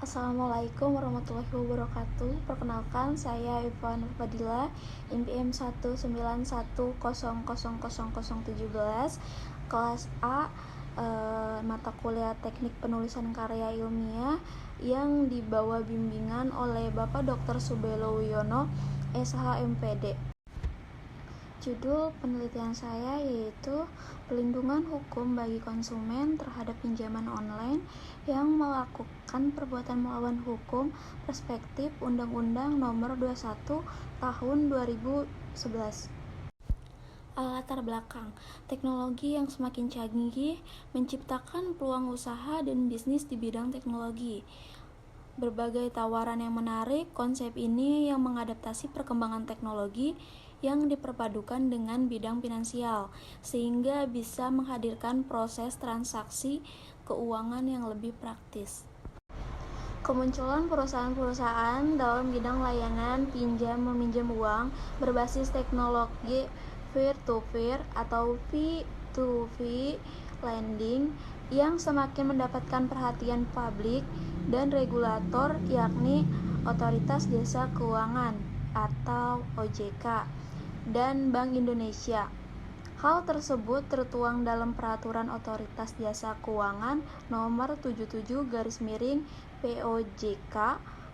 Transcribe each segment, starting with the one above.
Assalamualaikum warahmatullahi wabarakatuh. Perkenalkan, saya Ivan Fadila, NPM 191000017, kelas A, mata kuliah Teknik Penulisan Karya Ilmiah yang dibawa bimbingan oleh Bapak Dr. Subelo Wiono, SHMPD. Judul penelitian saya yaitu pelindungan hukum bagi konsumen terhadap pinjaman online yang melakukan perbuatan melawan hukum, perspektif Undang-Undang Nomor 21 Tahun 2011. Latar belakang, teknologi yang semakin canggih menciptakan peluang usaha dan bisnis di bidang teknologi. Berbagai tawaran yang menarik, konsep ini yang mengadaptasi perkembangan teknologi yang diperpadukan dengan bidang finansial, sehingga bisa menghadirkan proses transaksi keuangan yang lebih praktis. Kemunculan perusahaan-perusahaan dalam bidang layanan pinjam-meminjam uang berbasis teknologi peer-to-peer atau P2P lending yang semakin mendapatkan perhatian publik dan regulator, yakni Otoritas Jasa Keuangan atau OJK dan Bank Indonesia. Hal tersebut tertuang dalam Peraturan Otoritas Jasa Keuangan Nomor 77/POJK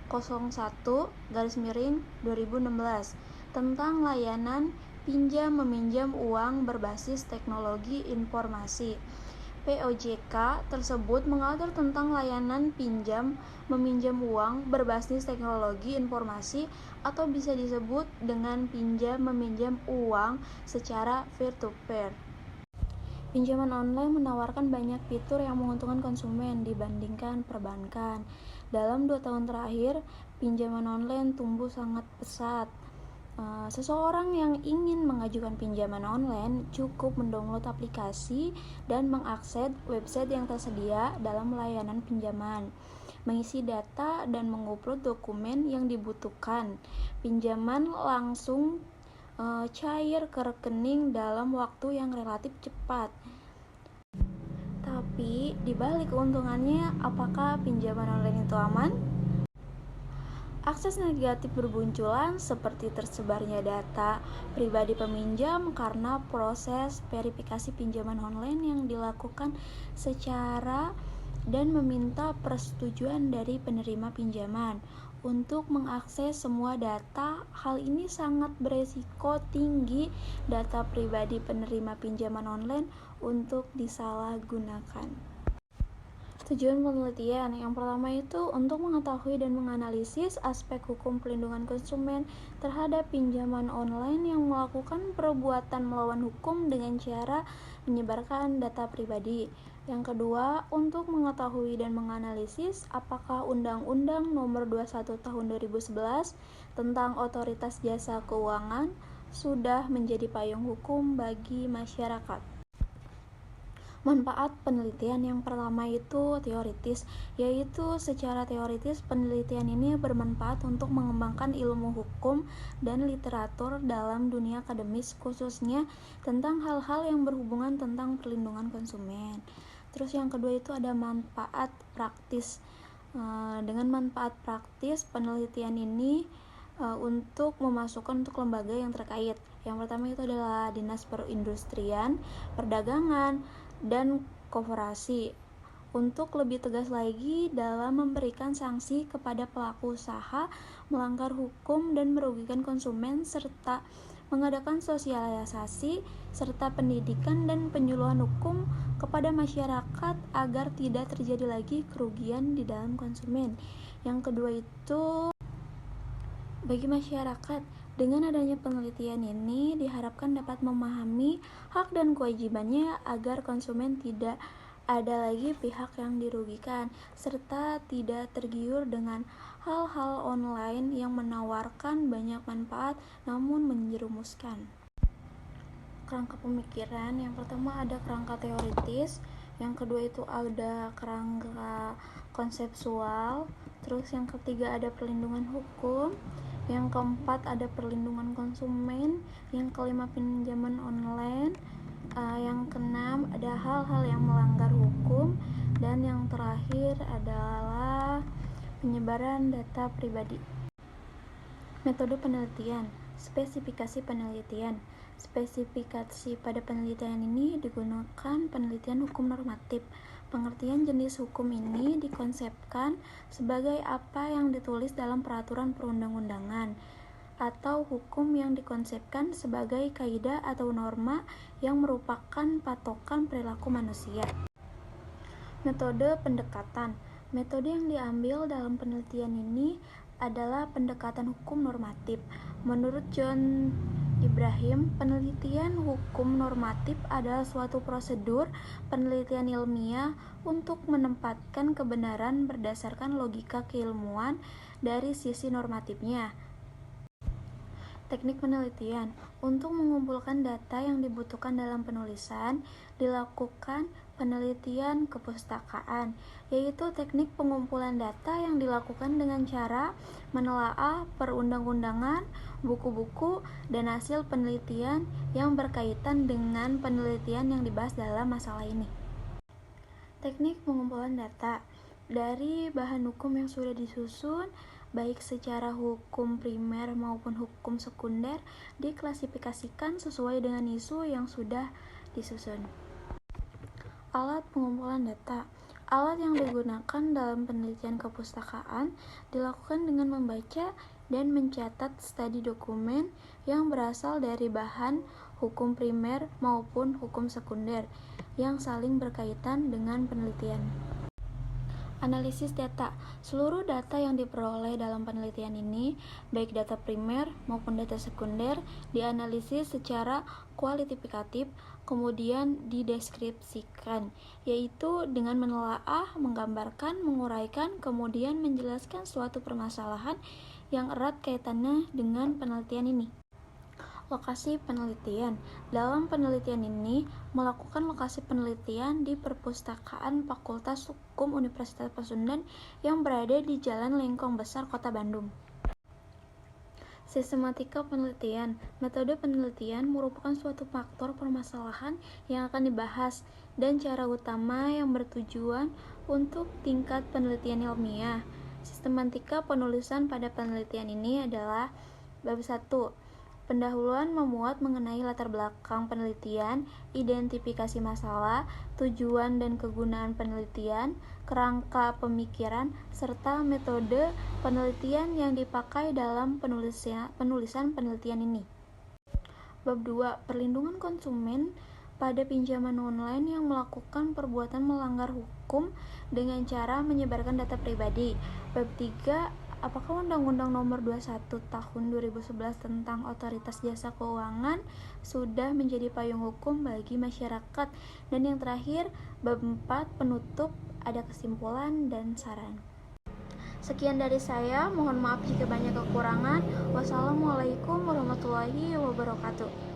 01/2016 tentang layanan pinjam-meminjam uang berbasis teknologi informasi. POJK tersebut mengatur tentang layanan pinjam-meminjam uang berbasis teknologi informasi atau bisa disebut dengan pinjam-meminjam uang secara peer-to-peer. Pinjaman online menawarkan banyak fitur yang menguntungkan konsumen dibandingkan perbankan. Dalam 2 tahun terakhir, pinjaman online tumbuh sangat pesat. Seseorang yang ingin mengajukan pinjaman online cukup mendownload aplikasi dan mengakses website yang tersedia dalam layanan pinjaman, mengisi data dan mengupload dokumen yang dibutuhkan. Pinjaman langsung cair ke rekening dalam waktu yang relatif cepat. Tapi di balik keuntungannya, apakah pinjaman online itu aman? Akses negatif berbunculan seperti tersebarnya data pribadi peminjam karena proses verifikasi pinjaman online yang dilakukan secara dan meminta persetujuan dari penerima pinjaman untuk mengakses semua data. Hal ini sangat beresiko tinggi data pribadi penerima pinjaman online untuk disalahgunakan. Tujuan penelitian yang pertama itu untuk mengetahui dan menganalisis aspek hukum pelindungan konsumen terhadap pinjaman online yang melakukan perbuatan melawan hukum dengan cara menyebarkan data pribadi. Yang kedua, untuk mengetahui dan menganalisis apakah Undang-Undang Nomor 21 Tahun 2011 tentang Otoritas Jasa Keuangan sudah menjadi payung hukum bagi masyarakat. Manfaat penelitian yang pertama itu teoritis, yaitu secara teoritis penelitian ini bermanfaat untuk mengembangkan ilmu hukum dan literatur dalam dunia akademis, khususnya tentang hal-hal yang berhubungan tentang perlindungan konsumen. Terus yang kedua itu ada manfaat praktis. Dengan manfaat praktis penelitian ini untuk memasukkan untuk lembaga yang terkait. Yang pertama itu adalah Dinas Perindustrian, Perdagangan, dan Koperasi untuk lebih tegas lagi dalam memberikan sanksi kepada pelaku usaha melanggar hukum dan merugikan konsumen, serta mengadakan sosialisasi serta pendidikan dan penyuluhan hukum kepada masyarakat agar tidak terjadi lagi kerugian di dalam konsumen. Yang kedua itu bagi masyarakat, dengan adanya penelitian ini diharapkan dapat memahami hak dan kewajibannya agar konsumen tidak ada lagi pihak yang dirugikan, serta tidak tergiur dengan hal-hal online yang menawarkan banyak manfaat namun menjerumuskan. Kerangka pemikiran, yang pertama ada kerangka teoritis, yang kedua itu ada kerangka konseptual, terus yang ketiga ada perlindungan hukum, yang keempat ada perlindungan konsumen, yang kelima pinjaman online, yang keenam ada hal-hal yang melanggar hukum, dan yang terakhir adalah Penyebaran data pribadi. Metode penelitian. Spesifikasi penelitian. Spesifikasi pada penelitian ini digunakan penelitian hukum normatif. Pengertian jenis hukum ini dikonsepkan sebagai apa yang ditulis dalam peraturan perundang-undangan atau hukum yang dikonsepkan sebagai kaidah atau norma yang merupakan patokan perilaku manusia. Metode pendekatan. Metode yang diambil dalam penelitian ini adalah pendekatan hukum normatif. Menurut John Ibrahim, penelitian hukum normatif adalah suatu prosedur penelitian ilmiah untuk menempatkan kebenaran berdasarkan logika keilmuan dari sisi normatifnya. Teknik penelitian. Untuk mengumpulkan data yang dibutuhkan dalam penulisan, dilakukan penelitian kepustakaan, yaitu teknik pengumpulan data yang dilakukan dengan cara menelaah perundang-undangan, buku-buku, dan hasil penelitian yang berkaitan dengan penelitian yang dibahas dalam masalah ini. Teknik pengumpulan data dari bahan hukum yang sudah disusun, baik secara hukum primer maupun hukum sekunder, diklasifikasikan sesuai dengan isu yang sudah disusun. Alat pengumpulan data. Alat yang digunakan dalam penelitian kepustakaan dilakukan dengan membaca dan mencatat studi dokumen yang berasal dari bahan hukum primer maupun hukum sekunder yang saling berkaitan dengan penelitian. Analisis data. Seluruh data yang diperoleh dalam penelitian ini, baik data primer maupun data sekunder, dianalisis secara kualitatif, kemudian dideskripsikan, yaitu dengan menelaah, menggambarkan, menguraikan, kemudian menjelaskan suatu permasalahan yang erat kaitannya dengan penelitian ini. Lokasi penelitian. Dalam penelitian ini, melakukan lokasi penelitian di Perpustakaan Fakultas Hukum Universitas Pasundan yang berada di Jalan Lengkong Besar, Kota Bandung. Sistematika penelitian. Metode penelitian merupakan suatu faktor permasalahan yang akan dibahas dan cara utama yang bertujuan untuk tingkat penelitian ilmiah. Sistematika penulisan pada penelitian ini adalah bab 1. Pendahuluan memuat mengenai latar belakang penelitian, identifikasi masalah, tujuan dan kegunaan penelitian, kerangka pemikiran, serta metode penelitian yang dipakai dalam penulisan penelitian ini. Bab 2. Perlindungan konsumen pada pinjaman online yang melakukan perbuatan melanggar hukum dengan cara menyebarkan data pribadi. Bab 3. Apakah Undang-Undang Nomor 21 Tahun 2011 tentang Otoritas Jasa Keuangan sudah menjadi payung hukum bagi masyarakat? Dan yang terakhir, bab 4 penutup, ada kesimpulan dan saran. Sekian dari saya, mohon maaf jika banyak kekurangan. Wassalamualaikum warahmatullahi wabarakatuh.